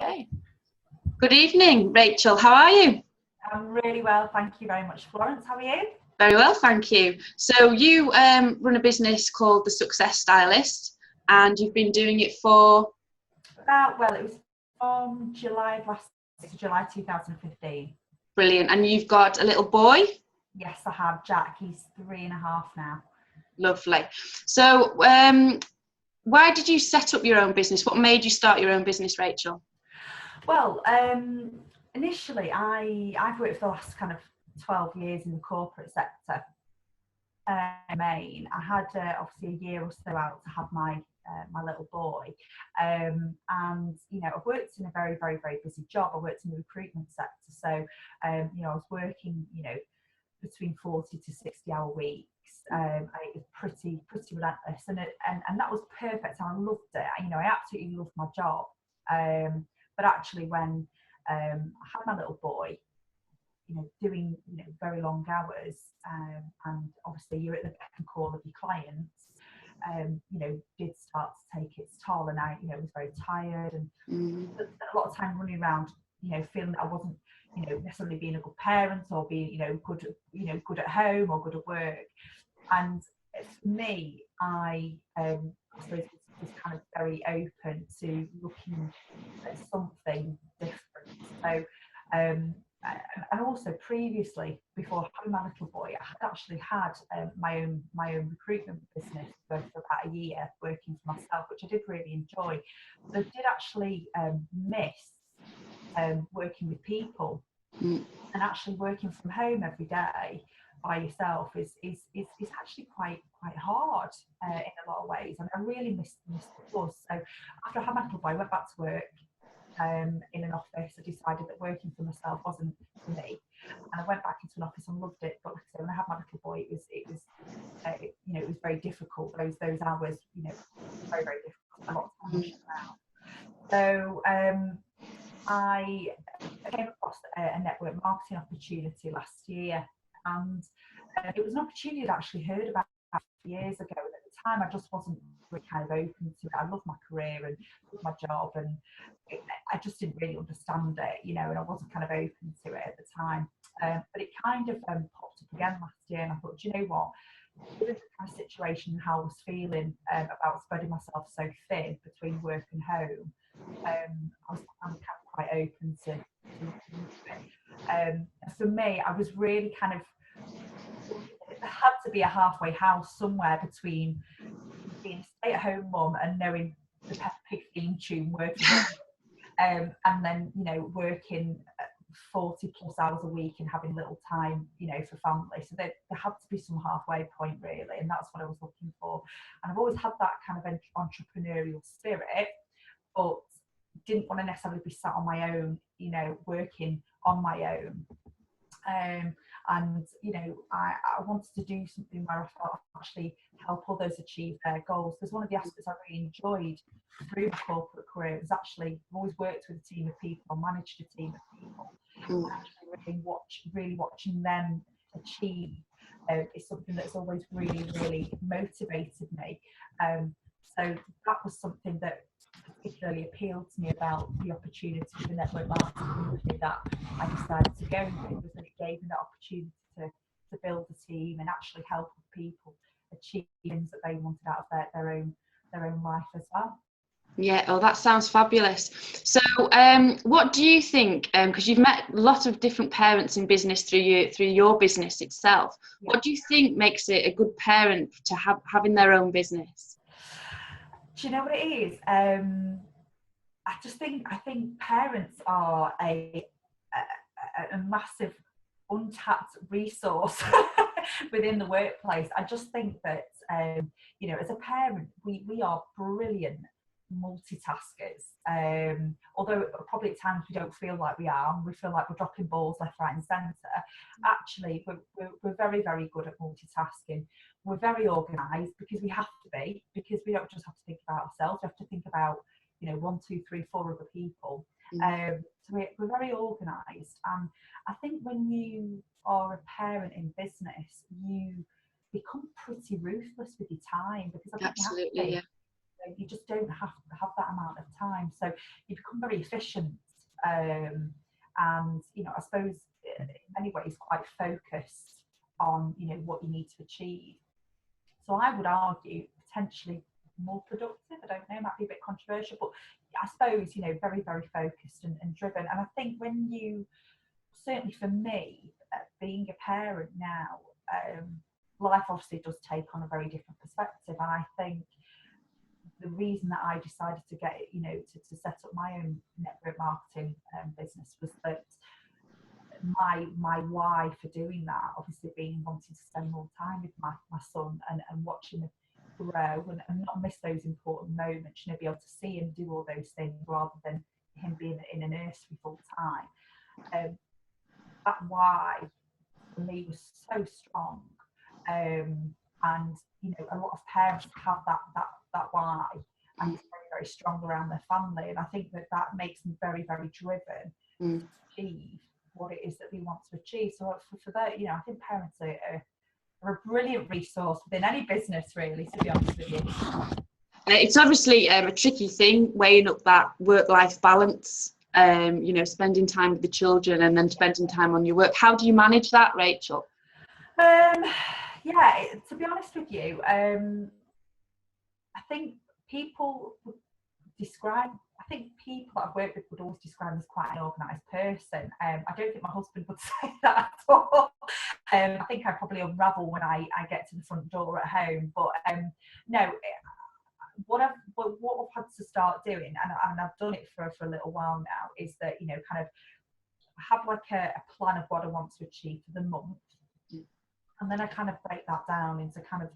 Okay. Good evening, Rachel. How are you? I'm really well, thank you very much, Florence. How are you? Very well, thank you. So you run a business called the Success Stylist, and you've been doing it for? It was from July of last year, so July 2015. Brilliant. And you've got a little boy? Yes, I have. Jack, he's 3.5 now. Lovely. So why did you set up your own business? What made you start your own business, Rachel? Well, initially I've worked for the last kind of 12 years in the corporate sector. Maine. I had obviously a year or so out to have my little boy, and I've worked in a very, very, very busy job. I worked in the recruitment sector, so I was working between 40 to 60-hour weeks. It was pretty relentless, and that was perfect. I loved it. I absolutely loved my job. But actually, when I had my little boy, doing very long hours, and obviously you're at the beck and call of your clients, did start to take its toll, and I was very tired and a lot of time running around, feeling that I wasn't necessarily being a good parent or being good at home or good at work. And for me, I suppose was kind of very open to looking at something different. So and also previously, before having my little boy, I had actually had my own recruitment business for about a year, working for myself, which I did really enjoy. But I did actually miss working with people, and actually working from home every day by yourself is actually quite hard in a lot of ways, and I really missed the buzz. So after I had my little boy, I went back to work. In an office, I decided that working for myself wasn't for me, and I went back into an office and loved it. But like I say, when I had my little boy, it was very difficult. Those hours, very, very difficult. A lot of time around. So I came across a network marketing opportunity last year, and it was an opportunity I'd actually heard about years ago. And at the time, I just wasn't really kind of open to it. I love my career and love my job, and I just didn't really understand it, and I wasn't kind of open to it at the time. But it kind of popped up again last year, and I thought, do you know what? Given the kind of situation and how I was feeling about spreading myself so thin between work and home, I'm kind of quite open to it. For me, I was really kind of, there had to be a halfway house somewhere between being a stay-at-home mum and knowing the Peppa Pig theme tune, working and then working 40 plus hours a week and having little time for family. So there had to be some halfway point, really, and that's what I was looking for. And I've always had that kind of entrepreneurial spirit, but didn't want to necessarily be sat on my own, working on my own. And I wanted to do something where I felt I actually help others achieve their goals. Because one of the aspects I really enjoyed through my corporate career was actually, I've always worked with a team of people, managed a team of people, and actually really watching them achieve is something that's always really, really motivated me. So that was something that particularly appealed to me about the opportunity for network marketing that I decided to go with, was that it gave me the opportunity to build a team and actually help people achieve things that they wanted out of their own life as well. Yeah, oh, that sounds fabulous. So what do you think, because you've met a lot of different parents in business through your business itself, what do you think makes it a good parent to having their own business? Do you know what it is? I think parents are a massive untapped resource within the workplace. I just think that as a parent, we are brilliant multitaskers. Although probably at times we don't feel like we are, and we feel like we're dropping balls left, right, and centre. Actually, we're very, very good at multitasking. We're very organised because we have to be, because we don't just have to think about ourselves. We have to think about 1, 2, 3, 4 other people. So we're very organised, and I think when you are a parent in business, you become pretty ruthless with your time, because I think absolutely, yeah. You just don't have to have that amount of time. So you become very efficient. And, I suppose in many ways quite focused on, what you need to achieve. So I would argue potentially more productive. I don't know, might be a bit controversial, but I suppose, very, very focused and driven. And I think when certainly for me, being a parent now, life obviously does take on a very different perspective. And I think the reason that I decided to get, to set up my own network marketing business was that my why for doing that, obviously being wanting to spend more time with my son and watching him grow and not miss those important moments, be able to see him do all those things rather than him being in a nursery full time. That why for me was so strong. And a lot of parents have that why, and it's very, very strong around their family. And I think that makes them very, very driven to achieve what it is that they want to achieve. So for that, I think parents are a brilliant resource within any business, really, to be honest with you. It's obviously a tricky thing, weighing up that work-life balance, spending time with the children and then spending time on your work. How do you manage that, Rachel? To be honest with you, I think people I've worked with would always describe me as quite an organised person. I don't think my husband would say that at all. I think I probably unravel when I get to the front door at home. But no, what I've had to start doing, and I've done it for a little while now, is that, kind of have like a plan of what I want to achieve for the month. And then I kind of break that down into kind of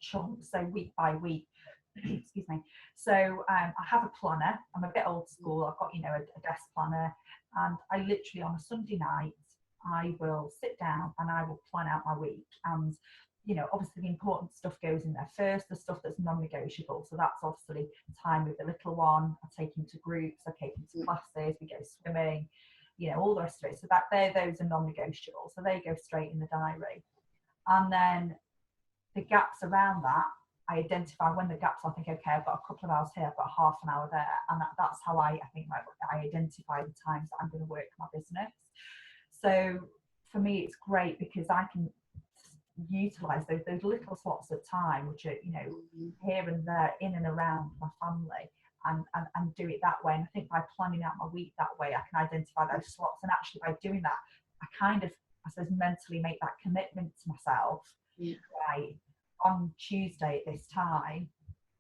chunks, so week by week. Excuse me. So I have a planner. I'm a bit old school. I've got, a desk planner, and I literally on a Sunday night, I will sit down and I will plan out my week. And, obviously the important stuff goes in there first, the stuff that's non-negotiable. So that's obviously time with the little one. I take him to groups, I take him to classes, we go swimming, all the rest of it. So those are non-negotiable. So they go straight in the diary. And then the gaps around that, I identify when the gaps, I think, okay, I've got a couple of hours here, I've got half an hour there. And that's how I think I identify the times that I'm going to work my business. So for me, it's great because I can utilise those little slots of time, which are, here and there, in and around my family, and do it that way. And I think by planning out my week that way, I can identify those slots. And actually by doing that, I kind of, I suppose, mentally make that commitment to myself. Right, on Tuesday at this time,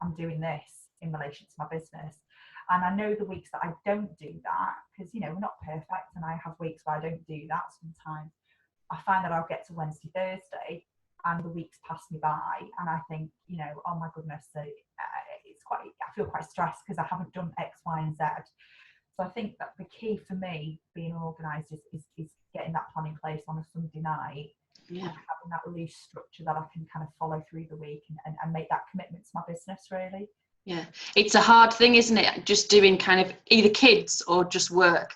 I'm doing this in relation to my business. And I know the weeks that I don't do that, because, we're not perfect, and I have weeks where I don't do that sometimes. I find that I'll get to Wednesday, Thursday, and the weeks pass me by, and I think, oh my goodness, I feel quite stressed because I haven't done X, Y, and Z. So I think that the key for me being organised is getting that plan in place on a Sunday night, and having that loose structure that I can kind of follow through the week and make that commitment to my business, really. Yeah, it's a hard thing, isn't it? Just doing kind of either kids or just work,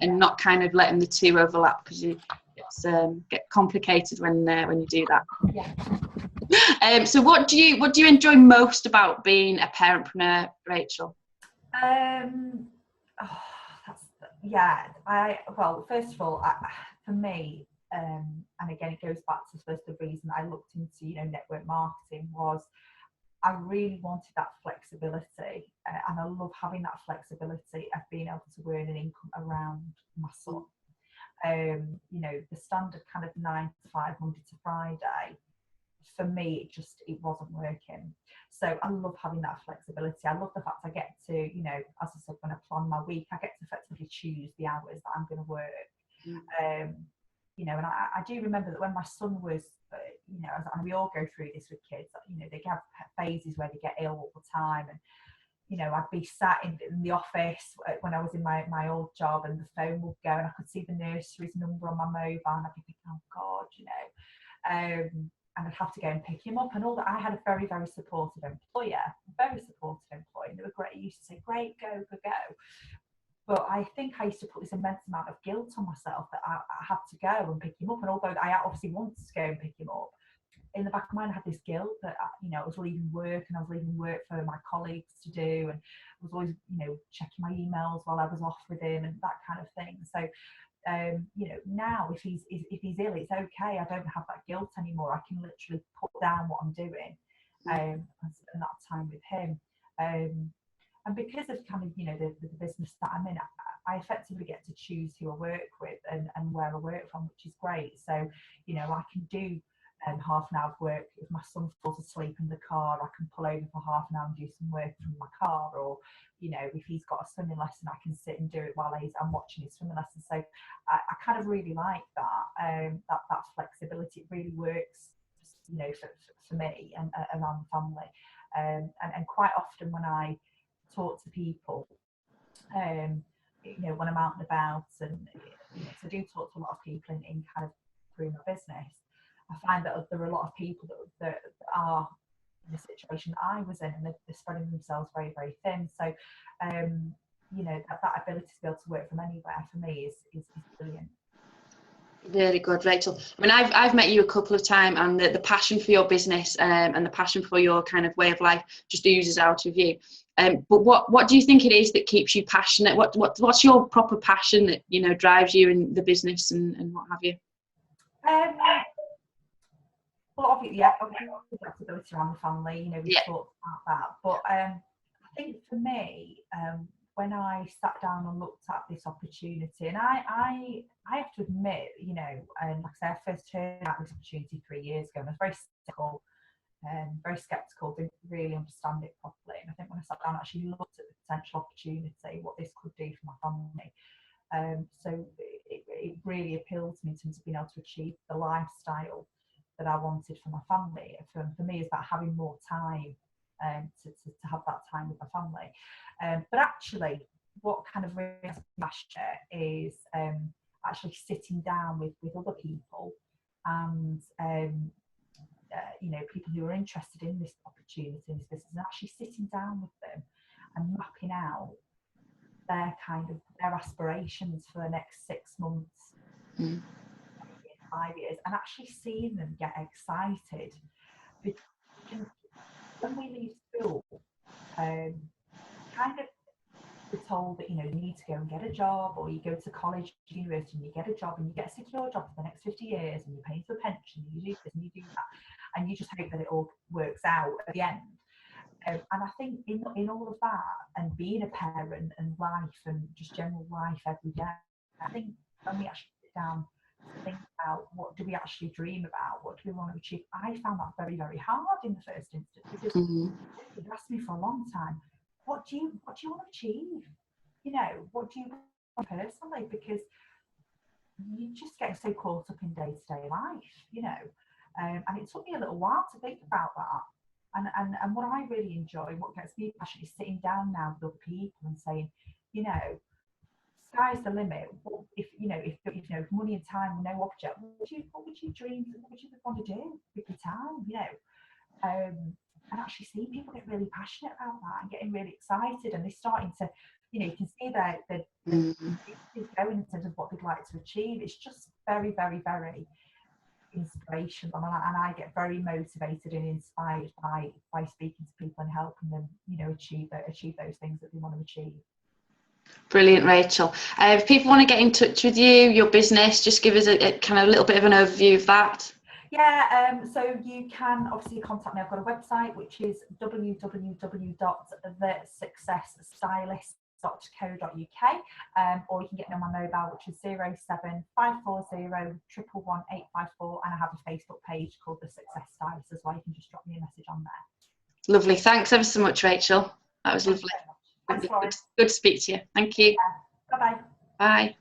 and not kind of letting the two overlap, because it's get complicated when you do that. Yeah. So what do you enjoy most about being a parentpreneur, Rachel? Well, first of all, for me, and again, it goes back to the reason I looked into, network marketing was I really wanted that flexibility, and I love having that flexibility of being able to earn an income around my son. The standard kind of 9 to 5, Monday to Friday, for me, it wasn't working. So I love having that flexibility. I love the fact I get to, as I said, when I plan my week, I get to effectively choose the hours that I'm going to work. And I do remember that when my son was, and we all go through this with kids, they have phases where they get ill all the time. And, I'd be sat in the office when I was in my old job, and the phone would go, and I could see the nursery's number on my mobile, and I'd be thinking, oh God, and I'd have to go and pick him up and all that. I had a very, very supportive employer, and they were great. He used to say, great, go. But I think I used to put this immense amount of guilt on myself that I had to go and pick him up. And although I obviously wanted to go and pick him up, in the back of my mind, I had this guilt that, you know, I was leaving work, and I was leaving work for my colleagues to do, and I was always, you know, checking my emails while I was off with him and that kind of thing. So, you know, now if he's ill, it's okay. I don't have that guilt anymore. I can literally put down what I'm doing, and spend that time with him. And because of kind of, you know, the business that I'm in, I effectively get to choose who I work with and where I work from, which is great. So, you know, I can do half an hour of work. If my son falls asleep in the car, I can pull over for half an hour and do some work from my car. Or, you know, if he's got a swimming lesson, I can sit and do it while I'm watching his swimming lesson. So I kind of really like that, that flexibility. It really works, you know, for me and our family. And quite often when I talk to people, you know, when I'm out and about, and, you know, so I do talk to a lot of people in kind of through my business, I find that there are a lot of people that are in the situation that I was in, and they're spreading themselves very, very thin. So, you know, that ability to be able to work from anywhere for me is brilliant. Really good, Rachel. I mean, I've met you a couple of times, and the passion for your business and the passion for your kind of way of life just oozes out of you. But what do you think it is that keeps you passionate? What's your proper passion that, you know, drives you in the business and what have you? Well, obviously the flexibility around the family. You know, we talked about that. But I think for me, when I sat down and looked at this opportunity, and I have to admit, you know, and like I said, I first heard about this opportunity 3 years ago, and I was very skeptical, didn't really understand it properly. And I think when I sat down and actually looked at the potential opportunity, what this could do for my family, so it really appealed to me in terms of being able to achieve the lifestyle that I wanted for my family. For me, it's about having more time to have that time with my family. But actually, what kind of really passionate is actually sitting down with other people, and you know, people who are interested in this opportunity, in this business, and actually sitting down with them and mapping out their aspirations for the next 6 months. 5 years, and actually seeing them get excited. Because when we leave school, kind of we're told that, you know, you need to go and get a job, or you go to college, university, and you get a job, and you get a secure job for the next 50 years, and you pay for a pension, and you do this and you do that, and you just hope that it all works out at the end. And I think in all of that, and being a parent and life and just general life every day, I think when we actually sit down think about what do we actually dream about, what do we want to achieve, I found that very, very hard in the first instance, because you've asked me for a long time, what do you want to achieve? You know, what do you want personally? Because you just get so caught up in day-to-day life, you know. And it took me a little while to think about that. And what I really enjoy, what gets me passionate, is sitting down now with other people and saying, you know, sky's the limit. If money and time were no object, what would you dream? What would you want to do with your time? You know, and actually seeing people get really passionate about that and getting really excited, and they're starting to, you know, you can see they're going in terms of what they'd like to achieve. It's just very, very, very inspirational, and I get very motivated and inspired by speaking to people and helping them, you know, achieve those things that they want to achieve. Brilliant, Rachel. If people want to get in touch with you, your business, just give us a kind of a little bit of an overview of that. Yeah, so you can obviously contact me. I've got a website, which is www.thesuccessstylist.co.uk, or you can get me on my mobile, which is 07540 111 854, and I have a Facebook page called The Success Stylist as well. You can just drop me a message on there. Lovely. Thanks ever so much, Rachel. That was lovely. Thanks, Lauren. Good to speak to you. Thank you. Yeah. Bye-bye. Bye.